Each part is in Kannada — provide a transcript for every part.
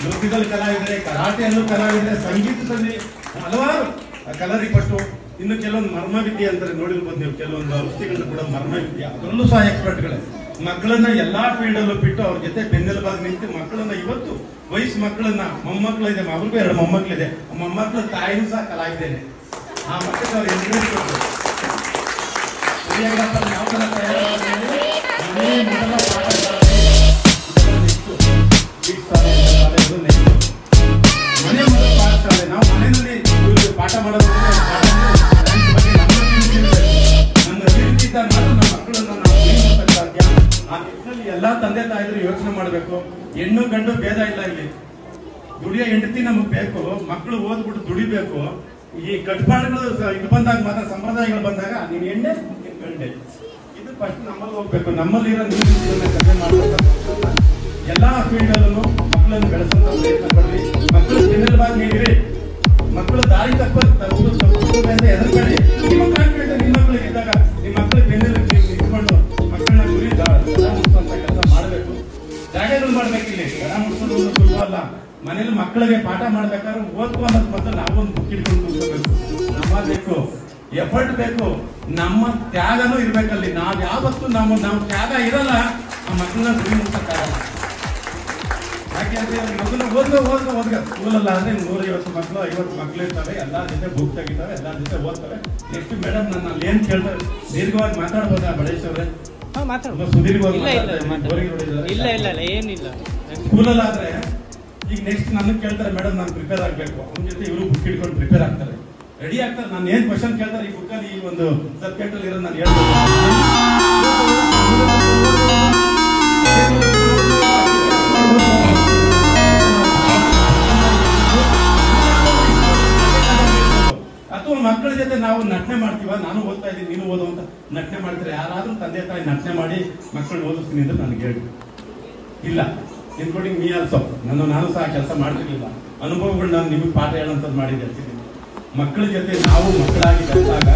ನೃತ್ಯದಲ್ಲಿ ಕಲಾವಿದರೆ, ಕರಾಟೆಯಲ್ಲೂ ಕಲಾವಿದರೆ, ಸಂಗೀತದಲ್ಲಿ ಹಲವಾರು ಕಲರಿಪಟ್ಟು, ಇನ್ನು ಕೆಲವೊಂದು ಮರ್ಮವಿದ್ಯೆ ಅಂತಾರೆ, ನೋಡಿರ್ಬೋದು ನೀವು, ಕೆಲವೊಂದು ಔಷಧಿಗಳನ್ನ ಕೂಡ ಮರ್ಮವಿದ್ಯೆ, ಅದರಲ್ಲೂ ಸಹ ಎಕ್ಸ್ಪರ್ಟ್ಗಳೇ. ಮಕ್ಕಳನ್ನ ಎಲ್ಲಾ ಫೀಲ್ಡ್ ಅಲ್ಲೂ ಬಿಟ್ಟು ಅವ್ರ ಜೊತೆ ಬೆನ್ನೆಲುಬಾಗಿ ನಿಂತು ಮಕ್ಕಳನ್ನ, ಇವತ್ತು ವಯಸ್ಸು ಮಕ್ಕಳನ್ನ, ಮೊಮ್ಮಕ್ಕಳಿದೆ, ಅವ್ರಿಗೂ 2 ಮೊಮ್ಮಕ್ಕಳಿದೆ, ಮೊಮ್ಮಕ್ಕಳ ತಾಯಿನೂ ಸಹ ಕಲಾವಿದೇನೆ. ಆ ಮಕ್ಕಳಿಗೆ ಅವ್ರು ಎಂಕರೇಜ್ ಕೊಟ್ಟರು. ಯಾವ ತರ ತಯಾರಾಗಿ ಮೊದಲ ಪಾಠ ಮನೆ ಮೊದಲ ಪಾಠಶಾಲೆ. ನಾವು ಮನೆಯಲ್ಲಿ ಪಾಠ ಮಾಡೋದು ನನ್ನ ತಿಳಿದಿದ್ದಾಗ ಮಾತ್ರ ನಮ್ಮ ಮಕ್ಕಳನ್ನ ನಾವು ಮಾಡೋದಕ್ಕೆ ಸಾಧ್ಯ. ಆ ನಿಟ್ಟಿನಲ್ಲಿ ಎಲ್ಲಾ ತಂದೆ ತಾಯಿದ್ರು ಯೋಚನೆ ಮಾಡಬೇಕು. ಹೆಣ್ಣು ಗಂಡು ಭೇದ ಇಲ್ಲ ಇಲ್ಲಿ. ದುಡಿಯೋ ಹೆಂಡತಿ ನಮಗ್ ಬೇಕು, ಮಕ್ಕಳು ಓದ್ಬಿಟ್ಟು ದುಡಿಬೇಕು. ಈ ಕಟ್ಪಾಡುಗಳು ಇದು ಬಂದಾಗ ಮಾತ್ರ, ಸಂಪ್ರದಾಯಗಳು ಬಂದಾಗ ನೀನ್ ಹೆಣ್ಣೆ ನೀನ್ ಗಂಡೆ, ಇದು ಫಸ್ಟ್ ನಮ್ಮಲ್ಲಿ ಹೋಗ್ಬೇಕು. ನಮ್ಮಲ್ಲಿರೋ ನೀರು ಕಡಿಮೆ ಮಾಡಬೇಕು. ಎಲ್ಲಾ ಫೀಲ್ಡ್ ಅಲ್ಲೂ ಮಕ್ಕಳನ್ನು ಬೆಳೆಸೋದ ಪ್ರಯತ್ನ ಪಡ್ರಿ. ಮಕ್ಕಳು ಬೆನ್ನೆಲುಬಾಗಿ ನೀಡಿರಿ. ಮಕ್ಕಳು ದಾರಿ ತಪ್ಪುತ್ತೆ ಅಂತ ಹೆದರ್ಬೇಡಿ. ನಿಮ್ಮ ಕಾನ್ಫಿಡೆಂಟ್ ನಿಮ್ಮ ಮಕ್ಕಳಿಗೆ ಇದ್ದಾಗ ನಿಮ್ಮ ಮಕ್ಕಳು ಬೆನ್ನೆಲುಬು ಇಟ್ಕೊಂಡು ಮಕ್ಕಳನ್ನ ಗುರಿ ಮುಟ್ಟಿಸುವಂತ ಕೆಲಸ ಮಾಡಬೇಕು. ಜಾಗಗಳು ಮಾಡ್ಬೇಕು. ಇಲ್ಲಿ ಗಡ ಮುಟ್ಟಿಸೋದು ಸುಲಭ ಅಲ್ಲ. ಮನೇಲಿ ಮಕ್ಕಳಿಗೆ ಪಾಠ ಮಾಡ್ಬೇಕಾದ್ರೆ ಓದ್ಕೊ ಅನ್ನೋದು ಮೊದಲು ನಾವೊಂದು ಬುಕ್ ಇಟ್ಕೊಂಡು ಕೂತ್ಕೋಬೇಕು. ನಮ್ಮ ಬೇಕು, ಎಫರ್ಟ್ ಬೇಕು, ನಮ್ಮ ತ್ಯಾಗನೂ ಇರ್ಬೇಕಲ್ಲಿ. ನಾವ್ ಯಾವತ್ತು ನಾವು ತ್ಯಾಗ ಇರಲ್ಲ, ಆ ಮಕ್ಕಳನ್ನ ಗುರಿ ಮುಟ್ಟಿಸಕ್ಕಾಗಲ್ಲ. ಯಾಕೆಂದ್ರೆ ಮಕ್ಕಳು ಓದ್ಗ ಸ್ಕೂಲಲ್ಲ ಅಂದ್ರೆ 150 ಮಕ್ಕಳು 50 ಮಕ್ಕಳು ಇರ್ತವೆ. ಎಲ್ಲರ ಜೊತೆ ಬುಕ್ ತೆಗಿತಾರೆ, ಎಲ್ಲರ ಜೊತೆ ಓದ್ತವೆ. ನೆಕ್ಸ್ಟ್ ಮೇಡಮ್ ನನ್ನ ಅಲ್ಲಿ ಏನ್ ಕೇಳ್ತಾರೆ, ದೀರ್ಘವಾಗಿ ಮಾತಾಡ್ಬೋದಾ ಬಡೇಶ್ ಅವ್ರೆ? ಸುದೀರ್ಘವಾಗಿ ಏನಿಲ್ಲ. ಸ್ಕೂಲಲ್ಲ ಆದ್ರೆ ಈಗ ನೆಕ್ಸ್ಟ್ ನನಗೆ ಕೇಳ್ತಾರೆ, ಮೇಡಮ್ ನಾನು ಪ್ರಿಪೇರ್ ಆಗ್ಬೇಕು. ಅವ್ನ ಜೊತೆ ಇವರು ಬುಕ್ ಇಟ್ಕೊಂಡು ಪ್ರಿಪೇರ್ ಆಗ್ತಾರೆ, ರೆಡಿ ಆಗ್ತಾರೆ. ನಾನು ಏನ್ ಕ್ವಶನ್ ಕೇಳ್ತಾರೆ ಈ ಬುಕ್ ಅಲ್ಲಿ, ಈ ಒಂದು ಸಬ್ಜೆಕ್ಟ್ ಅಲ್ಲಿ ಇರೋದು ನಾನು ಹೇಳ್ಬೇಕು. ಅಥವಾ ಮಕ್ಕಳ ಜೊತೆ ನಾವು ನಟನೆ ಮಾಡ್ತೀವ, ನಾನು ಓದ್ತಾ ಇದ್ದೀನಿ ನೀನು ಓದು ಅಂತ ನಟನೆ ಮಾಡ್ತಾರೆ. ಯಾರಾದ್ರೂ ತಂದೆ ತಾಯಿ ನಟನೆ ಮಾಡಿ ಮಕ್ಕಳನ್ನ ಓದಿಸ್ತೀನಿ ಅಂದ್ರೆ ನನಗೆ ಹೇಳಿ ಇಲ್ಲ, ಇನ್ಕ್ಲೂಡಿಂಗ್ ಮೀ ಆಲ್ಸೋ. ನಾನು ಸಹ ಕೆಲಸ ಮಾಡ್ತಿರ್ಲಿಲ್ಲ. ಅನುಭವಗಳು ನಾನು ನಿಮಗೆ ಪಾಠ ಹೇಳೋಂಥದ್ದು ಮಾಡಿ ಹೇಳ್ತಿದ್ದೀನಿ. ಮಕ್ಕಳ ಜೊತೆ ನಾವು ಮಕ್ಕಳಾಗಿ ಬೆಳೆದಾಗ,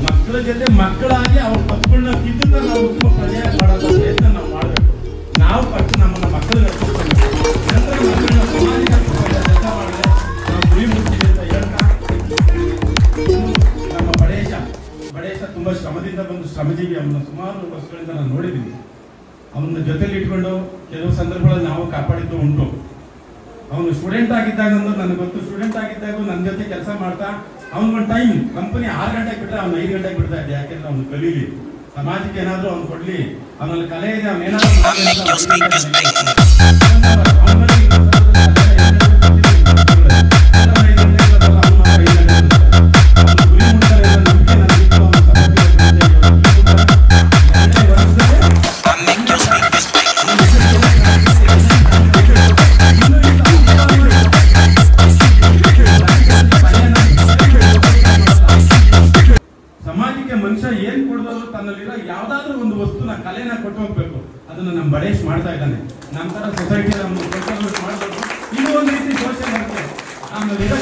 ಮಕ್ಕಳ ಜೊತೆ ಮಕ್ಕಳಾಗಿ ಅವ್ರ ತಪ್ಪುಗಳನ್ನ ತಿದ್ದುತ್ತಾ ನಾವು ಉತ್ತಮ ಪ್ರಜೆ ಮಾಡೋಂಥ ಪ್ರಯತ್ನ ನಾವು ಮಾಡಬೇಕು. ನಾವು ಫಸ್ಟ್ ನಮ್ಮನ್ನ ಮಕ್ಕಳಿಗೆ ಅರ್ಪಿಸ್ಬೇಕು, ನಂತರ ಮಕ್ಕಳನ್ನ ಸಮಾಜಕ್ಕೆ ಕೆಲಸ ಮಾಡಿದ್ರೆ ನಾವು ಗುರಿ ಮುಟ್ತೀವಿ ಅಂತ ಹೇಳ್ತಾ, ನಮ್ಮ ಬಡೇಶ ತುಂಬಾ ಶ್ರಮದಿಂದ ಬಂದು ಶ್ರಮಜೀವಿ. ಅವನ್ನ ಸುಮಾರು ವರ್ಷಗಳಿಂದ ನಾನು ನೋಡಿದ್ದೀನಿ. ಅವನ ಜೊತೆಲಿ ಇಟ್ಕೊಂಡು ಕೆಲವು ಸಂದರ್ಭಗಳಲ್ಲಿ ನಾವು ಕಾಪಾಡಿದ್ದು ಉಂಟು. ಅವನು ಸ್ಟೂಡೆಂಟ್ ಆಗಿದ್ದಾಗ ನನಗೆ ಗೊತ್ತು, ಸ್ಟೂಡೆಂಟ್ ಆಗಿದ್ದಾಗ ನನ್ನ ಜೊತೆ ಕೆಲಸ ಮಾಡ್ತಾ ಅವನಿಗೊಂದು ಟೈಮ್ ಕಂಪನಿ 6 ಗಂಟೆಗೆ ಬಿಟ್ಟರೆ ಅವ್ನು 5 ಗಂಟೆಗೆ ಬಿಡ್ತಾ ಇದ್ದೆ. ಯಾಕೆಂದ್ರೆ ಅವ್ನು ಕಲೀಲಿ, ಸಮಾಜಕ್ಕೆ ಏನಾದ್ರು ಅವ್ನು ಕೊಡ್ಲಿ, ಅವನಲ್ಲಿ ಕಲೆ ಇದೆ, ಅವನೇನಾದ್ರು ಸಮಾಜಕ್ಕೆ ಮನುಷ್ಯ ಏನ್ ಕೊಡೋದು, ತನ್ನಲ್ಲಿರೋ ಯಾವ್ದಾದ್ರು ಒಂದು ವಸ್ತುನ ಕಲೆನ ಕೊಟ್ಟು ಹೋಗ್ಬೇಕು. ಅದನ್ನ ನಮ್ಮ ಬಡೇಶ್ ಮಾಡ್ತಾ ಇದ್ದಾನೆ. ನಮ್ಮ ತರ ಸೊಸೈಟಿ ಮಾಡಬೇಕು. ಇದು ಒಂದು ರೀತಿ ಸೋಷಿಯಲ್ ಬರುತ್ತೆ. ನಮ್ಮಲ್ಲಿರೋ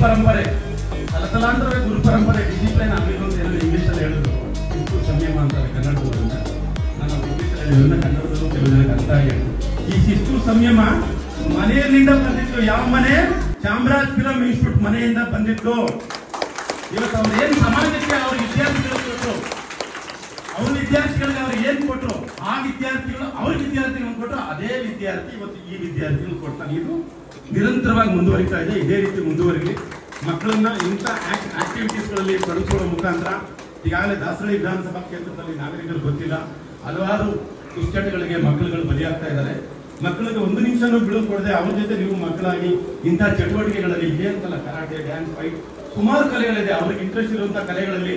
ಪರಂಪರೆ, ತಲತಲಾಂತರವೇ ಗುರು ಪರಂಪರೆ, ಡಿಸಿಪ್ಲೈನ್ ಆಗಬೇಕು ಅಂತ ಹೇಳಿ ಇಂಗ್ಲಿಷ್ ಅಲ್ಲಿ ಹೇಳಿದ್ರು. ಶಿಸ್ತು ಸಂಯಮ ಅಂತಾರೆ ಕನ್ನಡದವರನ್ನ. ನಾನು ಇಂಗ್ಲಿಷ್ ಅಲ್ಲಿ ಹೇಳಿದ್ರೆ ಕನ್ನಡದಲ್ಲೂ ಕೆಲವು ಜನಕ್ಕೆ ಅರ್ಥ ಆಗಿತ್ತು. ಈ ಶಿಸ್ತು ಸಂಯಮ ಮನೆಯಲ್ಲಿಂದ ಬಂದಿತ್ತು. ಯಾವ ಮನೆ? ಚಾಮರಾಜ್ ಫಿಲಂ ಇನ್ಸ್ಟಿಟ್ಯೂಟ್ ಮನೆಯಿಂದ ಬಂದಿತ್ತು. ಇವತ್ತು ಅವ್ರು ಏನ್ ಸಮಾಜಕ್ಕೆ ಅವ್ರ ವಿದ್ಯಾರ್ಥಿಗಳು ಕೊಟ್ಟರು, ಅವ್ರ ವಿದ್ಯಾರ್ಥಿಗಳಿಗೆ ಅವ್ರು ಏನ್ ಕೊಟ್ಟರು, ಆ ವಿದ್ಯಾರ್ಥಿಗಳು ಅವ್ರ ವಿದ್ಯಾರ್ಥಿಗಳನ್ನು ಕೊಟ್ಟರು. ಅದೇ ವಿದ್ಯಾರ್ಥಿ ಇವತ್ತು ಈ ವಿದ್ಯಾರ್ಥಿಗಳು ಕೊಡ್ತಾನೆ. ಇದು ನಿರಂತರವಾಗಿ ಮುಂದುವರಿತಾ ಇದೆ. ಇದೇ ರೀತಿ ಮುಂದುವರಿಲಿ. ಮಕ್ಕಳನ್ನ ಇಂಥ ಆಕ್ಟಿವಿಟೀಸ್ಗಳಲ್ಲಿ ತೊಡಗಿಸುವ ಮುಖಾಂತರ ಈಗಾಗಲೇ ದಾಸರಳ್ಳಿ ವಿಧಾನಸಭಾ ಕ್ಷೇತ್ರದಲ್ಲಿ ನಾಗರಿಕರು ಗೊತ್ತಿಲ್ಲ, ಹಲವಾರು ದುಶ್ಚಟಗಳಿಗೆ ಮಕ್ಕಳುಗಳು ಬಲಿಯಾಗ್ತಾ ಇದ್ದಾರೆ. ಮಕ್ಕಳಿಗೆ ಒಂದು ನಿಮಿಷನೂ ಬಿಡುವು ಕೊಡದೆ ಅವ್ರ ಜೊತೆ ನೀವು ಮಕ್ಕಳಾಗಿ ಇಂಥ ಚಟುವಟಿಕೆಗಳಲ್ಲಿ ಇದೆ ಅಂತಲ್ಲ, ಕರಾಟೆ, ಡ್ಯಾನ್ಸ್, ಫೈಟ್, ಸುಮಾರು ಕಲೆಗಳಿದೆ. ಅವ್ರಿಗೆ ಇಂಟ್ರೆಸ್ಟ್ ಇರುವಂತಹ ಕಲೆಗಳಲ್ಲಿ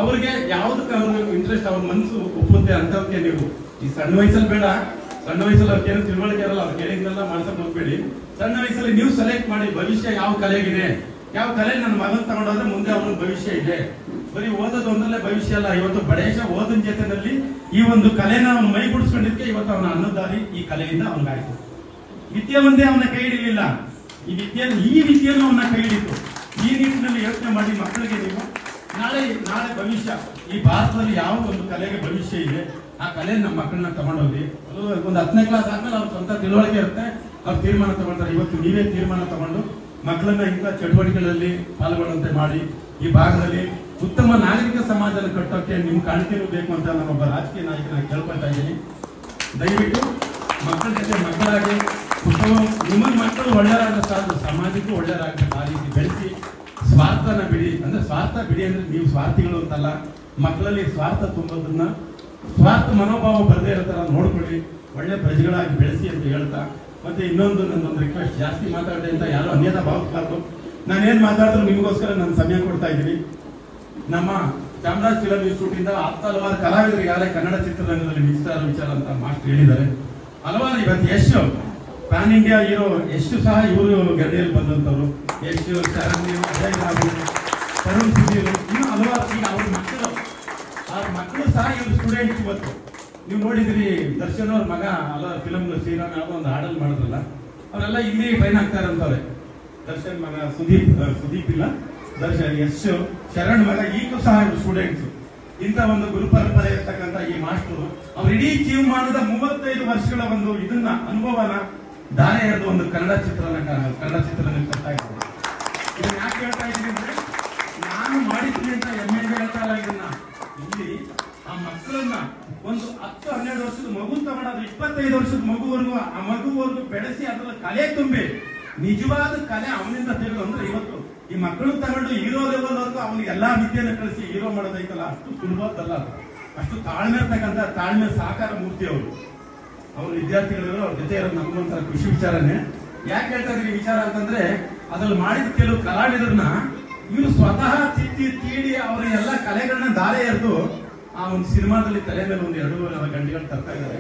ಅವ್ರಿಗೆ ಯಾವುದಕ್ಕೆ ಅವ್ರಿಗೆ ಇಂಟ್ರೆಸ್ಟ್, ಅವ್ರ ಮನಸ್ಸು ಒಪ್ಪುತ್ತೆ ಅಂತವಕ್ಕೆ ನೀವು ಈ ಸಣ್ಣ ವಯಸ್ಸಲ್ಲಿ ಬೇಡ. ಸಣ್ಣ ವಯಸ್ಸಲ್ಲಿ ಅವ್ರಿಗೆ ಏನು ತಿಳುವಳಿಕೆ ಇರಲ್ಲ, ಅವ್ರು ಕೇಳಿದ್ನೆಲ್ಲ ಮಾಡ್ಸಕ್ ಹೋಗ್ಬೇಡಿ. ಸಣ್ಣ ವಯಸ್ಸಲ್ಲಿ ನೀವು ಸೆಲೆಕ್ಟ್ ಮಾಡಿ ಭವಿಷ್ಯ ಯಾವ ಕಲೆಗಿದೆ. ಯಾವ ಕಲೆ ನನ್ನ ಮಗನ್ ತಗೊಂಡೋದ್ರೆ ಮುಂದೆ ಅವನ ಭವಿಷ್ಯ ಇದೆ. ಬರೀ ಓದೋದು ಒಂದಲ್ಲೇ ಭವಿಷ್ಯ ಅಲ್ಲ. ಇವತ್ತು ಬಡೇಶ ಓದಿನ ಜೊತೆನಲ್ಲಿ ಈ ಒಂದು ಕಲೆನ ಅವನು ಮೈಗೂಡಿಸ್ಕೊಂಡಿದ್ದಕ್ಕೆ ಇವತ್ತು ಅವನ ಅನ್ನದಾರಿ ಈ ಕಲೆಯಿಂದ ಅವನಿಗಾಯ್ತು. ವಿದ್ಯೆ ಒಂದೇ ಅವನ ಕೈ ಹಿಡಿಲಿಲ್ಲ, ಈ ವಿದ್ಯೆಯನ್ನು ಅವನ ಕೈ ಹಿಡಿತು. ಈ ನಿಟ್ಟಿನಲ್ಲಿ ಯೋಚನೆ ಮಾಡಿ ಮಕ್ಕಳಿಗೆ ನೀವು ನಾಳೆ ಭವಿಷ್ಯ ಈ ಭಾರತದಲ್ಲಿ ಯಾವ ಒಂದು ಕಲೆಗೆ ಭವಿಷ್ಯ ಇದೆ ಆ ಕಲೆ ನಮ್ಮ ಮಕ್ಕಳನ್ನ ತಗೊಂಡೋಗಿ ಒಂದು 10ನೇ ಕ್ಲಾಸ್ ಆದ್ಮೇಲೆ ಅವ್ರ ಸ್ವಂತ ತಿಳುವಳಿಕೆ ಇರುತ್ತೆ, ಅವ್ರು ತೀರ್ಮಾನ ತಗೊಳ್ತಾರೆ. ಇವತ್ತು ನೀವೇ ತೀರ್ಮಾನ ತಗೊಂಡು ಮಕ್ಕಳನ್ನ ಇಂಥ ಚಟುವಟಿಕೆಗಳಲ್ಲಿ ಪಾಲ್ಗೊಳ್ಳುವಂತೆ ಮಾಡಿ ಈ ಭಾಗದಲ್ಲಿ ಉತ್ತಮ ನಾಗರಿಕ ಸಮಾಜನ ಕಟ್ಟೋಕೆ ನಿಮ್ಮ ಕಾಣಿಕೆನೂ ಬೇಕು ಅಂತ ನಾನೊಬ್ಬ ರಾಜಕೀಯ ನಾಯಕನ ಕೇಳ್ಕೊಳ್ತಾ ಇದ್ದೀನಿ. ದಯವಿಟ್ಟು ಮಕ್ಕಳ ಜೊತೆ ಮಕ್ಕಳಾಗಿ ನಿಮ್ಮ ಮಕ್ಕಳು ಒಳ್ಳೆಯರಾದ ಸಾಕು, ಸಮಾಜಕ್ಕೂ ಒಳ್ಳೆಯರಾಗಬೇಕು. ಆ ರೀತಿ ಬೆಳೆಸಿ ಸ್ವಾರ್ಥನ ಬಿಡಿ. ಅಂದ್ರೆ ಸ್ವಾರ್ಥ ಬಿಡಿ ಅಂದ್ರೆ ನೀವು ಸ್ವಾರ್ಥಿಗಳು ಅಂತಲ್ಲ, ಮಕ್ಕಳಲ್ಲಿ ಸ್ವಾರ್ಥ ತುಂಬೋದನ್ನ, ಸ್ವಾರ್ಥ ಮನೋಭಾವ ಬರದೇ ಇರೋ ತರ ನೋಡ್ಕೊಳ್ಳಿ, ಒಳ್ಳೆ ಪ್ರಜೆಗಳಾಗಿ ಬೆಳೆಸಿ ಅಂತ ಹೇಳ್ತಾ, ಮತ್ತೆ ಇನ್ನೊಂದು ನನ್ನೊಂದು ರಿಕ್ವೆಸ್ಟ್, ಜಾಸ್ತಿ ಮಾತಾಡಿದೆ ಅಂತ ಯಾರು ಅನ್ಯತಾ ಭಾವಿಸಬಾರ್ದು. ನಾನೇನ್ ಮಾತಾಡಿದ್ರು ನಿಮಗೋಸ್ಕರ ನಾನು ಸಮಯ ಕೊಡ್ತಾ ಇದ್ದೀನಿ. ನಮ್ಮ ಚಾಮರಾಜ ಫಿಲಂ ಇನ್ಸ್ಟಿಟ್ಯೂಟ್ ಇಂದ ಹಲವಾರು ಕಲಾವಿದರಿಗಾಗಲೇ ಕನ್ನಡ ಚಿತ್ರರಂಗದಲ್ಲಿ ವಿಚಾರ ಅಂತ ಮಾಸ್ಟರ್ ಹೇಳಿದ್ದಾರೆ. ಹಲವಾರು ಇವತ್ತು ಎಷ್ಟು ಪ್ಯಾನ್ ಇಂಡಿಯಾ ಹೀರೋ ಎಷ್ಟು ಸಹ ಇವರು ಗದ್ದೆಯಲ್ಲಿ ಬಂದಂತವ್ರು, ಎಷ್ಟು ತರುಣ್ ಸುಧೀರ್, ಇನ್ನು ಹಲವಾರು. ಈಗ ಅವ್ರ ಮಕ್ಕಳು ಸಹ ಇವರು ಸ್ಟೂಡೆಂಟ್ಸ್. ಇವತ್ತು ನೀವು ನೋಡಿದ್ರಿ ದರ್ಶನ್ ಅವ್ರ ಮಗ ಹಲವಾರು ಫಿಲಂ ಶ್ರೀರಾಮ್ ಯಾವುದೋ ಒಂದು ಹಾಡಲ್ ಮಾಡಿದ್ರಲ್ಲ, ಅವರೆಲ್ಲ ಇಲ್ಲಿ ಟ್ರೈನ್ ಆಗ್ತಾರೆ ಅಂತವ್ರೆ. ದರ್ಶನ್ ಮಗ ಸುದೀಪ್ ಇಲ್ಲ, ದರ್ಶನ್ ಯಶ್, ಶರಣ್ ಮಗ ಈಗೂ ಸಹ ಇವರು ಸ್ಟೂಡೆಂಟ್ಸ್. ಇಂಥ ಒಂದು ಗುರು ಪರಂಪರೆ ಇರ್ತಕ್ಕಂಥ ಈ ಮಾಸ್ಟರು ಅವ್ರ ಇಡೀ ಜೀವಮಾನದ 35 ವರ್ಷಗಳ ಒಂದು ಇದನ್ನ ಅನುಭವನ ದಾರೆ ಎರೆದು ಒಂದು ಕನ್ನಡ ಚಿತ್ರನ ಕಟ್ತಾ ಇದ್ದಾರೆ. ಇದನ್ನ ಯಾಕೆ ಹೇಳ್ತಾ ಇದ್ದೀನಿ ಅಂದ್ರೆ, ನಾನು ಮಾಡಿದ್ದೀನಿ ಅಂತ ಹೆಮ್ಮೆಗೆ ಹೇಳ್ತಾ ಇಲ್ಲ ಇದನ್ನ. ಇಲ್ಲಿ ಆ ಮಕ್ಕಳನ್ನ ಒಂದು 10-12 ವರ್ಷದ ಮಗು ತಗೊಂಡಾದ್ರೆ 25 ವರ್ಷದ ಮಗುವರೆಗೂ ಆ ಮಗುವರೆಗೂ ಬೆಳೆಸಿ ಅದ್ರಲ್ಲಿ ಕಲೆ ತುಂಬಿ ನಿಜವಾದ ಕಲೆ ಅವನಿಂದ ತೆಗೆದು ಅಂದ್ರೆ ಇವತ್ತು ಈ ಮಕ್ಕಳು ತಗೊಂಡು ಹೀರೋ ಲೆವೆಲ್ ವರ್ಗು ಅವನಿಗೆ ಎಲ್ಲಾ ವಿದ್ಯೆನ ಕಳಿಸಿ ಹೀರೋ ಮಾಡೋದೈತಲ್ಲ, ಅಷ್ಟು ಸುಲಭದಲ್ಲ. ಅಷ್ಟು ತಾಳ್ಮೆ ಇರ್ತಕ್ಕಂಥ ತಾಳ್ಮೆ ಸಾಕಾರ ಮೂರ್ತಿ ಅವರು ವಿದ್ಯಾರ್ಥಿಗಳು ಅವ್ರ ಜೊತೆ ಇರೋದು ನಮಗೊಂಥರ ಖುಷಿ ವಿಚಾರನೆ. ಯಾಕೆ ಹೇಳ್ತಾ ಇದ್ದೀನಿ ವಿಚಾರ ಅಂತಂದ್ರೆ, ಅದ್ರಲ್ಲಿ ಮಾಡಿದ ಕೆಲವು ಕಲಾವಿದರನ್ನ ಇವರು ಸ್ವತಃ ತೀಡಿ ಅವರ ಎಲ್ಲ ಕಲೆಗಳನ್ನ ದಾರೆ ಎರೆದು ಆ ಒಂದು ಸಿನಿಮಾದಲ್ಲಿ ತಲೆ ಮೇಲೆ ಒಂದು 2.5 ಗಂಟೆಗಳು ತರ್ತಾ ಇದ್ದಾರೆ.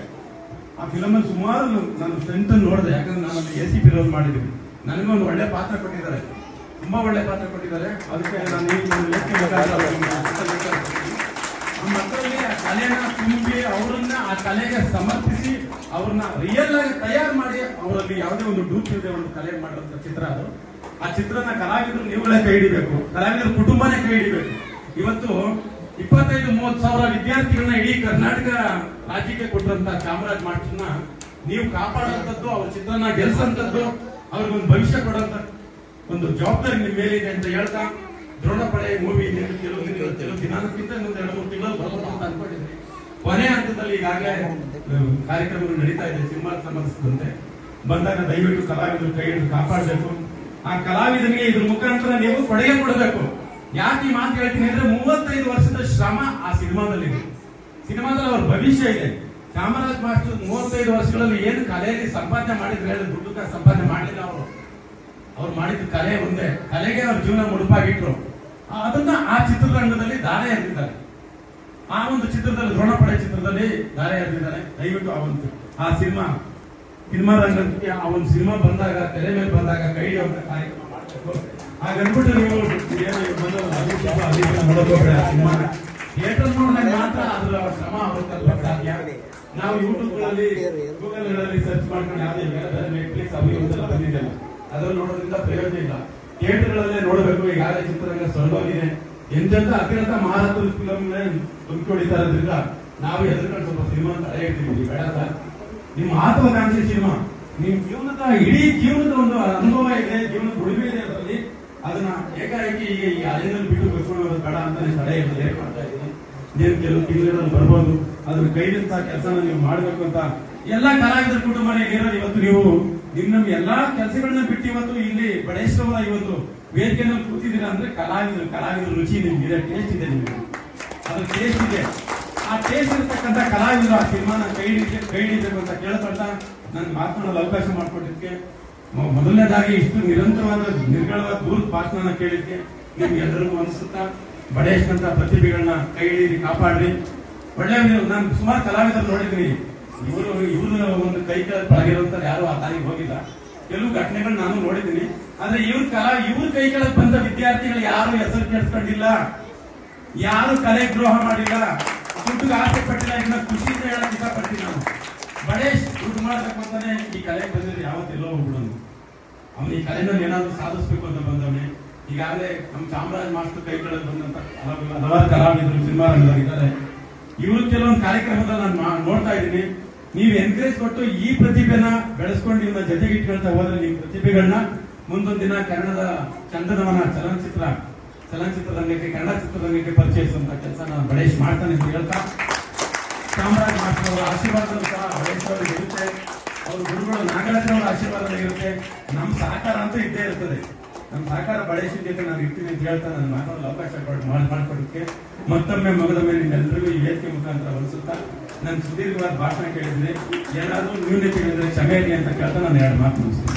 ಆ ಫಿಲಮ್ ಅಲ್ಲಿ ಸುಮಾರು ನಾನು ಸ್ಟ್ರೆಂತ್ ನೋಡಿದೆ, ಯಾಕಂದ್ರೆ ನಾನು ACP ರೋಲ್ ಮಾಡಿದ್ದೀನಿ. ನನಗೆ ಒಂದು ಒಳ್ಳೆ ಪಾತ್ರ ಕೊಟ್ಟಿದ್ದಾರೆ, ತುಂಬಾ ಒಳ್ಳೆ ಪಾತ್ರ ಕೊಟ್ಟಿದ್ದಾರೆ. ಅದಕ್ಕೆ ನಾನು ಆ ಮಕ್ಕಳಿಗೆ ಆ ಕಲೆನ ತುಂಬಿ ಅವರನ್ನ ಆ ಕಲೆಗೆ ಸಮರ್ಪಿಸಿ ಅವ್ರನ್ನ ರಿಯಲ್ ಆಗಿ ತಯಾರು ಮಾಡಿ ಅವರಲ್ಲಿ ಯಾವುದೇ ಒಂದು ಡೂಪ್ ಇಲ್ಲದೆ ಒಂದು ಕಲೆ ಮಾಡಿದಂತ ಚಿತ್ರ ಅದು. ಆ ಚಿತ್ರನ ಕಲಾವಿದರು ನೀವುಗಳೇ ಕೈ ಹಿಡಿಬೇಕು, ಕಲಾವಿದರ ಕುಟುಂಬನೇ ಕೈ ಹಿಡಿಬೇಕು. ಇವತ್ತು 25-30 ಸಾವಿರ ವಿದ್ಯಾರ್ಥಿಗಳನ್ನ ಇಡೀ ಕರ್ನಾಟಕ ರಾಜ್ಯಕ್ಕೆ ಕೊಟ್ಟಂತ ಚಾಮರಾಜ ಮಾಸ್ಟರ್ನ ನೀವು ಕಾಪಾಡುವಂತದ್ದು, ಅವ್ರ ಚಿತ್ರನ ಗೆಲ್ಸಂತದ್ದು, ಅವ್ರಿಗೊಂದು ಭವಿಷ್ಯ ಕೊಡುವಂತ ಒಂದು ಜವಾಬ್ದಾರಿ ನಿಮ್ಮ ಮೇಲಿದೆ ಅಂತ ಹೇಳ್ತಾ, ದ್ರೋಣಪಡೆ ಮೂವಿ ಕೆಲವು ದಿನಾಂಕಕ್ಕಿಂತ ಇನ್ನೊಂದು 2-3 ತಿಂಗಳು ಬರಬಹುದು ಅಂತ ಅನ್ಕೊಂಡಿದ್ರಿ. ಕೊನೆ ಹಂತದಲ್ಲಿ ಈಗಾಗಲೇ ಕಾರ್ಯಕ್ರಮಗಳು ನಡೀತಾ ಇದೆ ಸಿನಿಮಾ ಸಂಬಂಧಿಸಿದಂತೆ. ಬಂದಾಗ ದಯವಿಟ್ಟು ಕಲಾವಿದರು ಕೈ ಹಿಡಿದು ಕಾಪಾಡಬೇಕು. ಆ ಕಲಾವಿದನಿಗೆ ಇದ್ರ ಮುಖಾಂತರ ನೀವು ಕೊಡುಗೆ ಕೊಡಬೇಕು. ಯಾಕೆ ಈ ಮಾತು ಹೇಳ್ತೀನಿ ಅಂದ್ರೆ, 35 ವರ್ಷದ ಶ್ರಮ ಆ ಸಿನಿಮಾದಲ್ಲಿದೆ. ಸಿನಿಮಾದಲ್ಲಿ ಅವ್ರ ಭವಿಷ್ಯ ಇದೆ. ಚಾಮರಾಜ ಮಾಸ್ಟರ್ 35 ವರ್ಷಗಳಲ್ಲಿ ಏನು ಕಲೆಯಲ್ಲಿ ಸಂಪಾದನೆ ಮಾಡಿದ್ರೆ ಹೇಳಿ, ದುಡ್ಡು ಸಂಪಾದನೆ ಮಾಡಲಿಲ್ಲ. ಅವ್ರು ಮಾಡಿದ ಕಲೆ ಒಂದೇ, ಕಲೆಗೆ ಅವ್ರ ಜೀವನ ಮುಡುಪಾಗಿಟ್ರು. ಅದನ್ನ ಆ ಚಿತ್ರರಂಗದಲ್ಲಿ ದಾರೆ ಎರೆದಿದ್ದಾರೆ. ಆ ಒಂದು ಚಿತ್ರದಲ್ಲಿ, ದ್ರೋಣಪಡೆ ಚಿತ್ರದಲ್ಲಿ ದಾರೆ ಎರೆದಿದ್ದಾರೆ. ದಯವಿಟ್ಟು ಆ ಸಿನಿಮಾ ರಂಗಕ್ಕೆ ಆ ಒಂದು ಸಿನಿಮಾ ಬಂದಾಗ, ತೆರೆ ಮೇಲೆ ಬಂದಾಗ ಕೈ ಹಿಡಿಯುವಂತ ಕಾರ್ಯಕ್ರಮ ಮಾಡಬೇಕು. ಹಾಗನ್ಬಿಟ್ಟು ನೀವು ಸಿನಿಮಾ ಥಿಯೇಟರ್ ನೋಡಿದಾಗ ಮಾತ್ರ ಅದ್ರ ಶ್ರಮ ಅವ್ರ ಸಾಧ್ಯ. ನಾವು ಯೂಟ್ಯೂಬ್ಗಳಲ್ಲಿ ಗೂಗಲ್ಗಳಲ್ಲಿ ಸರ್ಚ್ ಮಾಡ್ಕೊಂಡು ಯಾವುದೇ ನೆಟ್ಫ್ಲಿಕ್ಸ್ ಅವು ಬಂದಿದ್ದೆಲ್ಲ ಅದ್ರಲ್ಲಿ ನೋಡೋದ್ರಿಂದ ಪ್ರಯೋಜನ ಇಲ್ಲ. ಥಿಯೇಟರ್ಗಳಲ್ಲೇ ನೋಡಬೇಕು. ಈಗಾಗಲೇ ಚಿತ್ರರಂಗ ಸೊರಗೋಗಿದೆ. ಎಂತೆಂತ ಅತ್ಯಂತ ಮಹಾರಥ ಫಿಲಂ ಹೊಂದ್ಕೊಂಡಿದ್ದಾರೆ. ಅದರಿಂದ ನಾವು ಎದುರ್ಕೊಂಡು ಸ್ವಲ್ಪ ಸಿನಿಮಾ ತಡೆ ಇಡ್ತೀವಿ. ಬೇಡ ಸರ್, ನಿಮ್ಮ ಆತ್ಮಕಾಂಕ್ಷೆ ಸಿನಿಮಾ, ನಿಮ್ ಜೀವನದ ಇಡೀ ಜೀವನದ ಒಂದು ಅನುಭವ ಇದೆ, ಜೀವನದ ಉಳಿಮೆ ಇದೆ ಅದರಲ್ಲಿ. ಅದನ್ನ ಏಕಾಏಕಿ ಈಗ ಈ ಅಲೆನಲ್ಲಿ ಬಿಟ್ಟು ಕರ್ಕೊಂಡು ಬೇಡ ಅಂತ ತಡೆ ಮಾಡ್ತಾ ಇದ್ದೀನಿ. ನೀವು ಕೆಲವು ತಿಂಗಳಲ್ಲಿ ಬರ್ಬೋದು. ಅದ್ರ ಕೈಲಿಂತ ಕೆಲಸನ ನೀವು ಮಾಡ್ಬೇಕು ಅಂತ ಎಲ್ಲಾ ಕಲಾವಿದರ ಕುಟುಂಬನೇ ಇರೋದು. ಇವತ್ತು ನೀವು ನಿಮ್ಮ ಎಲ್ಲಾ ಕೆಲಸಗಳನ್ನ ಬಿಟ್ಟು ಇವತ್ತು ಇಲ್ಲಿ ಬಡೇಶ್ವರ ಇವತ್ತು ವೇದಿಕೆಯಲ್ಲಿ ಕೂತಿದ್ದೀರಾ ಅಂದ್ರೆ ಕಲಾವಿದರು ರುಚಿ ನಿಮ್ಗಿದೆ, ಟೇಸ್ಟ್ ಇದೆ ನಿಮಗೆ. ಅದ್ರ ಟೇಸ್ಟ್ ಇದೆ. ಆ ಟೇಸ್ಟ್ ಇರ್ತಕ್ಕಂಥ ಕಲಾವಿದರು ಆ ಸಿನಿಮಾನ ಕೈ ಹಿಡಿಬೇಕು ಅಂತ ಕೇಳ್ಕೊಳ್ತಾ ನನ್ಗೆ ಮಾತನಾಡಲು ಅವಕಾಶ ಮಾಡಿಕೊಟ್ಟಿದ್ದಕ್ಕೆ, ಮೊದಲನೇದಾಗಿ ಇಷ್ಟು ನಿರಂತರವಾದ ನಿರ್ಗಳವಾದ ದೂರದ ಭಾಷಣ ಕೇಳಿದ್ಕೆ ನಿಮ್ಗೆ ಎಲ್ಲರಿಗೂ ಅನಿಸುತ್ತಾ, ಬಡೇಶ್ನಂತ ಪ್ರತಿಭೆಗಳನ್ನ ಕೈ ಹಿಡಿದು ಕಾಪಾಡ್ರಿ. ಒಳ್ಳೆ ನಾನು ಸುಮಾರು ಕಲಾವಿದರು ನೋಡಿದ್ದೀನಿ. ಇವರು ಒಂದು ಕೈ ಕೆಳಗೆ ಪಳಗಿರುವಂತ ಯಾರು ಆ ತಾಯಿಗೆ ಹೋಗಿಲ್ಲ. ಕೆಲವು ಘಟನೆಗಳು ನಾನು ನೋಡಿದ್ದೀನಿ. ಆದ್ರೆ ಇವ್ರ ಕೈ ಕೆಳಗೆ ಬಂದ ವಿದ್ಯಾರ್ಥಿಗಳು ಯಾರು ಹೆಸರು ಕೆಡಿಸ್ಕೊಂಡಿಲ್ಲ, ಯಾರು ಕಲೆ ದ್ರೋಹ ಮಾಡಿಲ್ಲ, ದುಡ್ಡು ಆಸೆ ಪಟ್ಟಿಲ್ಲ. ಇದನ್ನ ಖುಷಿಯಿಂದ ಹೇಳಕ್ ಇಷ್ಟಪಡ್ತೀನಿ ನಾನು. ಬಡೇಶ್ ದುಡ್ಡು ಮಾಡ್ಬೇಕು ಅಂತಾನೆ ಈ ಕಲೆಗೆ ಬಂದಿದ್ರೆ ಯಾವತ್ತೆಲ್ಲೋ ಹೋಗ್ಬಿಡೋನು. ಅವನು ಈ ಕಲೆನಲ್ಲಿ ಏನಾದ್ರು ಸಾಧಿಸ್ಬೇಕು ಅಂತ ಬಂದವನೇ. ಈಗಾಗಲೇ ನಮ್ಮ ಚಾಮರಾಜ್ ಮಾಸ್ಟರ್ ಕೈ ಕೆಳಗೆ ಬಂದಂತ ಹಲವಾರು ಕಲಾವಿದರು ಸಿನಿಮಾ ರಂಗದಲ್ಲಿದ್ದಾರೆ. ಇವ್ರು ಕೆಲವೊಂದು ಕಾರ್ಯಕ್ರಮದಲ್ಲಿ ನಾನು ನೋಡ್ತಾ ಇದ್ದೀನಿ. ನೀವು ಎನ್ಕರೇಜ್ ಕೊಟ್ಟು ಈ ಪ್ರತಿಭೆನ ಬೆಳೆಸ್ಕೊಂಡು ಇವನ್ನ ಜೊತೆಗೆ ಇಟ್ಕೊಳ್ತಾ ಹೋದ್ರೆ ನಿಮ್ಮ ಪ್ರತಿಭೆಗಳನ್ನ ಮುಂದೊಂದು ದಿನ ಕನ್ನಡದ ಚಂದನವನ ಚಲನಚಿತ್ರ ರಂಗಕ್ಕೆ, ಕನ್ನಡ ಚಿತ್ರರಂಗಕ್ಕೆ ಪರಿಚಯಿಸುವಂತ ಕೆಲಸ ನಾನು ಬಡೇಶ್ ಮಾಡ್ತಾನೆ ಅಂತ ಹೇಳ್ತಾ, ಚಾಮರಾಜ್ ಮಾಸ್ಟರ್ ಅವರ ಆಶೀರ್ವಾದ ಸಹ ಬಡೇಶ್ ಅವರಿಗೆ ಇರುತ್ತೆ, ಅವ್ರ ಗುರುಗಳು ನಾಗರಾಜ್ ಅವರ ಆಶೀರ್ವಾದ ಇರುತ್ತೆ, ನಮ್ಮ ಸಹಕಾರ ಅಂತೂ ಇದ್ದೇ ಇರ್ತದೆ. ನಮ್ಮ ಸಹಕಾರ ಬಡೇಶಿನ ಜೊತೆ ನಾನು ಇರ್ತೀನಿ ಅಂತ ಹೇಳ್ತಾ ನಾನು ಮಾತಾಡಲು ಅವಕಾಶ ಮಾಡ್ಕೊಡೋದಕ್ಕೆ ಮತ್ತೊಮ್ಮೆ ಮಗದೊಮ್ಮೆ ನಿಮ್ಮೆಲ್ಲರಿಗೂ ಈ ವೇದಿಕೆ ಮುಖಾಂತರ ಹೊಲಿಸುತ್ತಾ ನಾನು ಸುದೀರ್ಘವಾದ ಭಾಷಣ ಕೇಳಿದ್ರೆ ಏನಾದರೂ ನ್ಯೂನತೆಗಳಿದ್ರೆ ಕ್ಷಮೆ ಇರಲಿ ಅಂತ ಕೇಳ್ತಾ ನಾನು 2 ಮಾತು ಮುಗಿಸ್ತೀನಿ.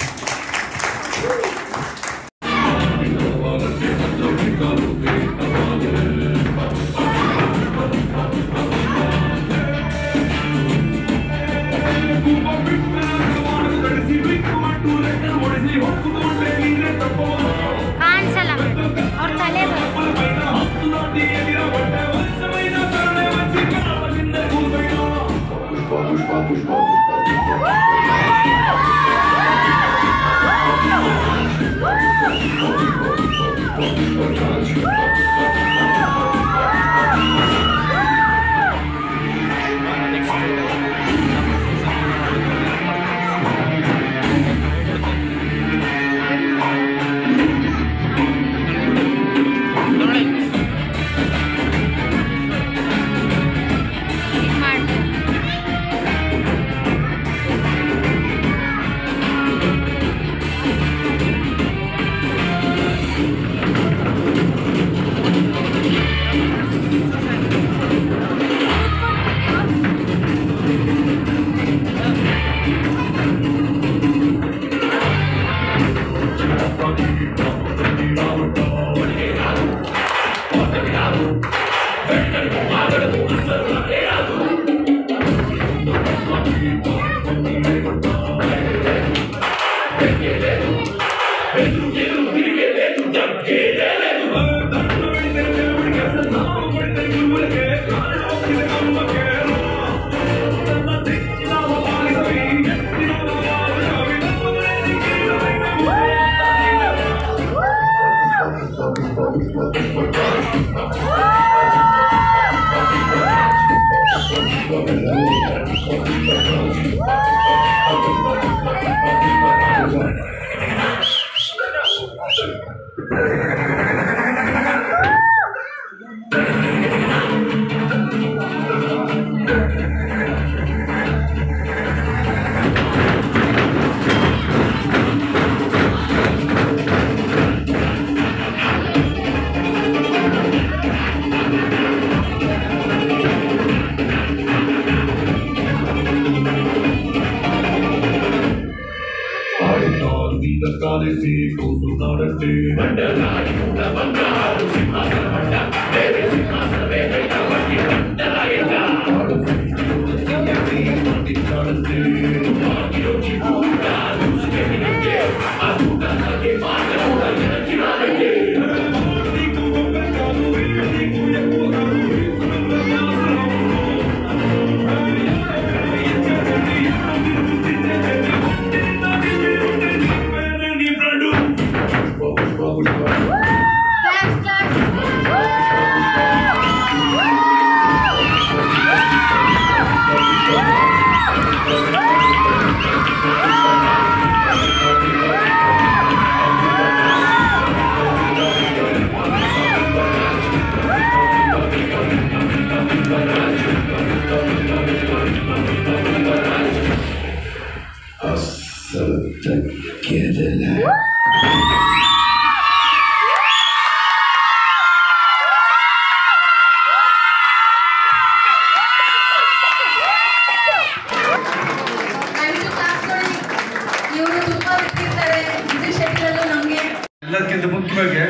ಎಲ್ಲದಕ್ಕಿಂತ ಮುಖ್ಯವಾಗಿ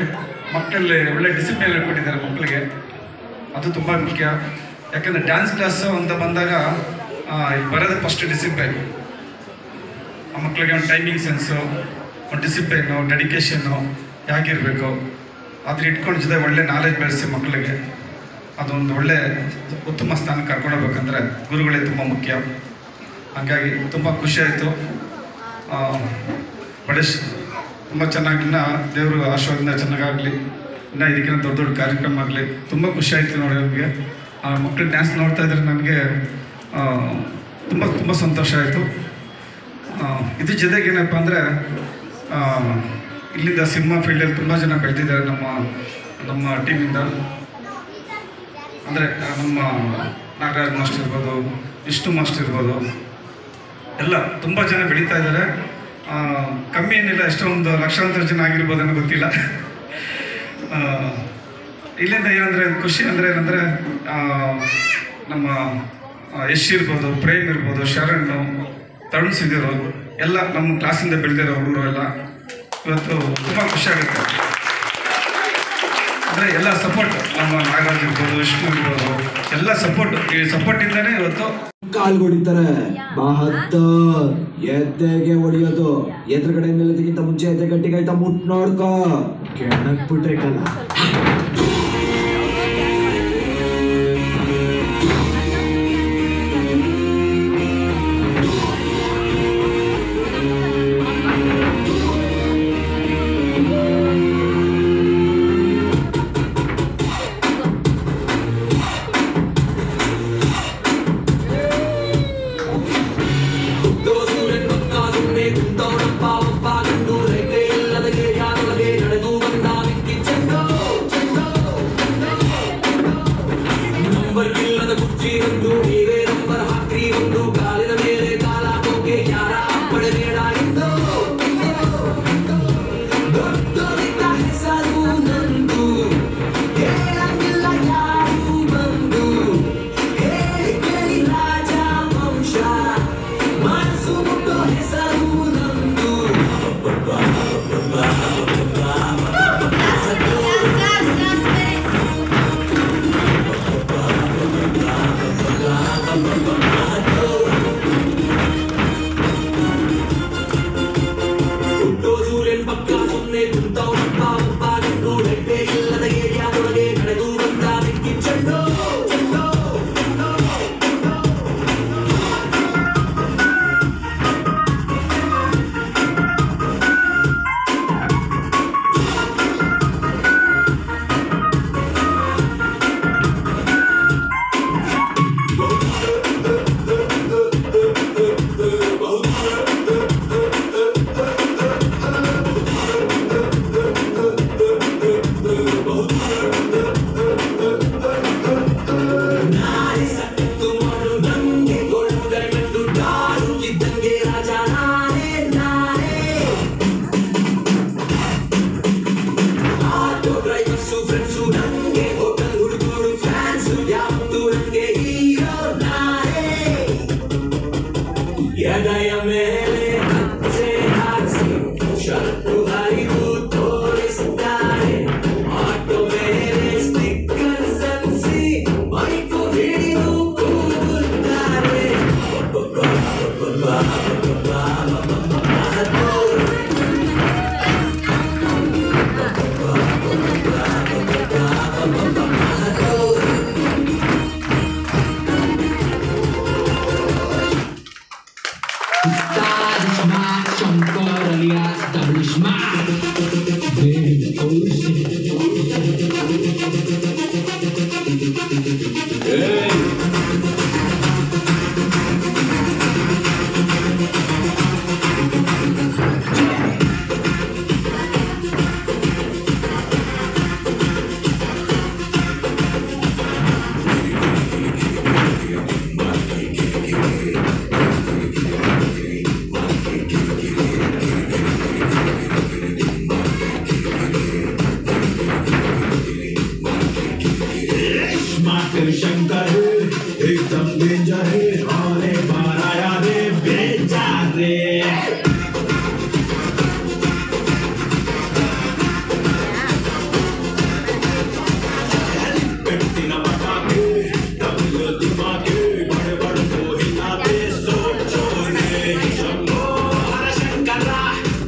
ಮಕ್ಕಳಲ್ಲಿ ಒಳ್ಳೆ ಡಿಸಿಪ್ಲಿನ್ ಹೇಳ್ಕೊಟ್ಟಿದ್ದಾರೆ ಮಕ್ಕಳಿಗೆ, ಅದು ತುಂಬ ಮುಖ್ಯ. ಯಾಕಂದರೆ ಡ್ಯಾನ್ಸ್ ಕ್ಲಾಸು ಅಂತ ಬಂದಾಗ ಬರೋದು ಫಸ್ಟ್ ಡಿಸಿಪ್ಲಿನ್. ಆ ಮಕ್ಕಳಿಗೆ ಒಂದು ಟೈಮಿಂಗ್ ಸೆನ್ಸು, ಡಿಸಿಪ್ಲಿನು, ಡೆಡಿಕೇಶನ್ನು ಹೇಗಿರಬೇಕು ಅದ್ರ ಇಟ್ಕೊಂಡು ಜೊತೆ ಒಳ್ಳೆ ನಾಲೆಜ್ ಬೆಳೆಸಿ ಮಕ್ಕಳಿಗೆ ಅದೊಂದು ಒಳ್ಳೆ ಉತ್ತಮ ಸ್ಥಾನಕ್ಕೆ ಕರ್ಕೊಂಡು ಹೋಗ್ಬೇಕಂದ್ರೆ ಗುರುಗಳೇ ತುಂಬ ಮುಖ್ಯ. ಹಾಗಾಗಿ ತುಂಬ ಖುಷಿಯಾಯಿತು. ತುಂಬ ಚೆನ್ನಾಗಿ ಇನ್ನೂ ದೇವರು ಆಶೀರ್ವಾದದಿಂದ ಚೆನ್ನಾಗಾಗಲಿ, ಇನ್ನೂ ಇದಕ್ಕಿಂತ ದೊಡ್ಡ ದೊಡ್ಡ ಕಾರ್ಯಕ್ರಮ ಆಗಲಿ. ತುಂಬ ಖುಷಿಯಾಯಿತು ನೋಡಿ ನಮಗೆ. ಮಕ್ಕಳು ಡ್ಯಾನ್ಸ್ ನೋಡ್ತಾ ಇದ್ರೆ ನನಗೆ ತುಂಬ ತುಂಬ ಸಂತೋಷ ಆಯಿತು. ಇದ್ರ ಜೊತೆಗೆ ಏನಪ್ಪ ಅಂದರೆ ಇಲ್ಲಿಂದ ಸಿನಿಮಾ ಫೀಲ್ಡಲ್ಲಿ ತುಂಬ ಜನ ಬೆಳೆದಿದ್ದಾರೆ ನಮ್ಮ ಟೀಮಿಂದ. ಅಂದರೆ ನಮ್ಮ ನಾಗರಾಜ್ ಮಾಸ್ಟರ್ ಇರ್ಬೋದು, ವಿಷ್ಣು ಮಾಸ್ಟರ್ ಇರ್ಬೋದು, ಎಲ್ಲ ತುಂಬ ಜನ ಬೆಳೀತಾ ಇದ್ದಾರೆ. ಕಮ್ಮಿ ಏನಿಲ್ಲ, ಎಷ್ಟೊಂದು ಲಕ್ಷಾಂತರ ಜನ ಆಗಿರ್ಬೋದೇನೋ ಗೊತ್ತಿಲ್ಲ. ಇಲ್ಲಿಂದ ಏನಂದರೆ ಖುಷಿ ಅಂದರೆ ಏನಂದರೆ ನಮ್ಮ ಯಶ್ ಇರ್ಬೋದು, ಪ್ರೇಮ್ ಇರ್ಬೋದು, ಶರಣ್, ತರುಣ್ ಸಿದ್ದಿರು ಎಲ್ಲ ನಮ್ಮ ಕ್ಲಾಸಿಂದ ಬೆಳೆದಿರೋ ಹುಡುಗರು ಎಲ್ಲ ಇವತ್ತು ತುಂಬ ಖುಷಿಯಾಗುತ್ತೆ. ಅಂದರೆ ಎಲ್ಲ ಸಪೋರ್ಟ್, ನಮ್ಮ ನಾಗರಾಜ್ ಇರ್ಬೋದು, ವಿಷ್ಣು ಇರ್ಬೋದು, ಎಲ್ಲ ಈ ಸಪೋರ್ಟಿಂದನೇ ಇವತ್ತು ಕಾಲ್ ಹೊಡಿತಾರೆ. ಬಹದ್ದೂರ್ ಎದ್ದೆಗೆ ಹೊಡಿಯೋದು, ಎದುರುಗಡೆ ನಿಲ್ಲೋದಕ್ಕಿಂತ ಮುಂಚೆ ಎದೆ ಗಟ್ಟಿಗಾಯ್ತಾ ಮುಟ್ ನೋಡ್ಕೋ, ಕೆಣಕ್ ಬಿಟ್ಟೆ ಕಲ.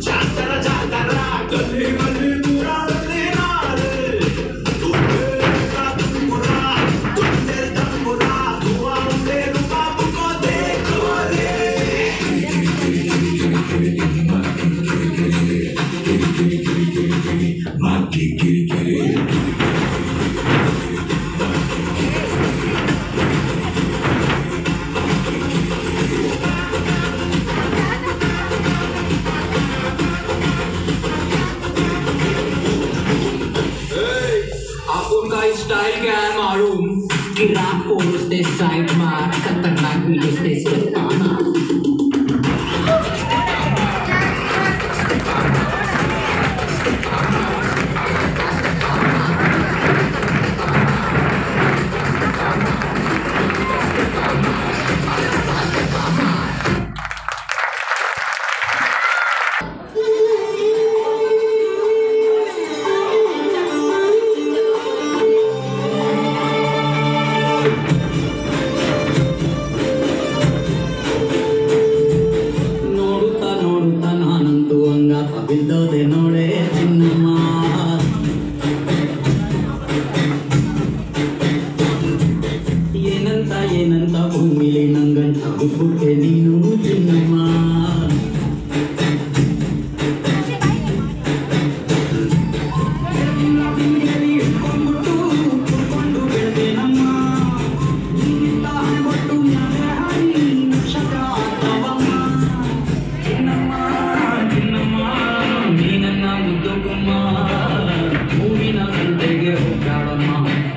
Chantara साइड मार खतरनाक वीडियो स्पेस करताना ಬಿದ್ದೋದೆ ನೋಡೆ ಚಿನ್ನಮ್ಮ ಏನಂತ ಭೂಮಿಲಿ ನಂಗಂತ ಹುಟ್ಟುತ್ತೆ ನೀನು ಚಿನ್ನಮ್ಮ ಹಿಡ್ಕೊಂಡ್ಬಿಟ್ಟು ಕುಡ್ಕೊಂಡು ಬೆಳೆದೇನಮ್ಮ ನೀನಿಂದ ಹಣೆಬಟ್ಟು ಮ್ಯಾಲೆ ಹಾರಿ ನಕ್ಷತ್ರ ಆಗ್ತಾವಮ್ಮ ಚಿನ್ನಮ್ಮ ಚಿನ್ನಮ್ಮ ನೀನನ್ನ ಮುದ್ದು ಗುಮ್ಮ ಹೂವಿನ ಸಂತೆಗೆ ಹೋಗ್ಯಾಡಮ್ಮ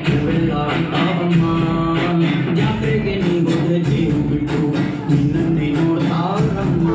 ಹೂವೆಲ್ಲ ಅಂತಾವಮ್ಮ ಜಾತ್ರೆಗೆ ನೀ ಹೋದ್ರೆ ಜೀವ ಬಿಟ್ಟು ನಿನ್ನನ್ನೇ ನೋಡ್ತಾರಮ್ಮ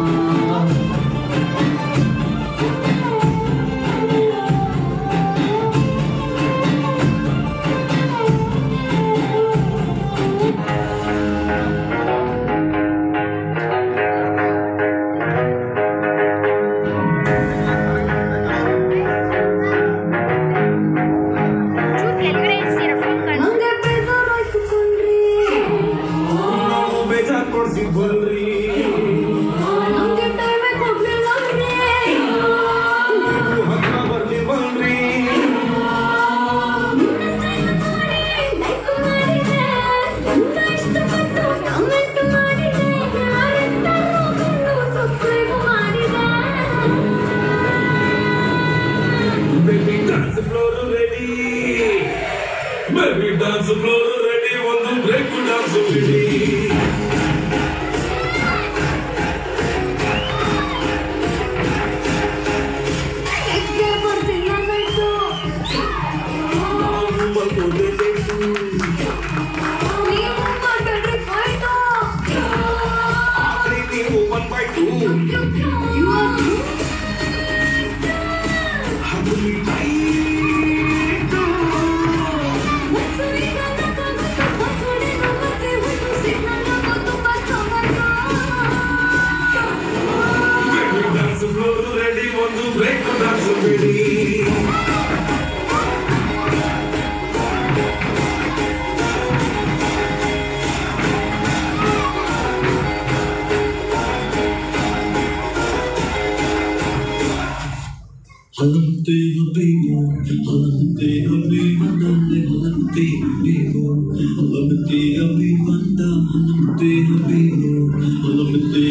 Baby dance floor ready, ಒಂದು break dance ready. ಒಂದು ಬ್ರೇಕ್ ಡಾನ್ಸ್ ಬಿಡಿ ಹಲಂತೆ ಹಬೀಬು ಹಲಂತೆ ಹಬೀಬಂದೆ ಹಲಂತೆ ಹಬೀಬು ಹಲಂತೆ ಹಬೀಬಂದ ಹಲಂತೆ ಹಬೀಬು ಹಲಂತೆ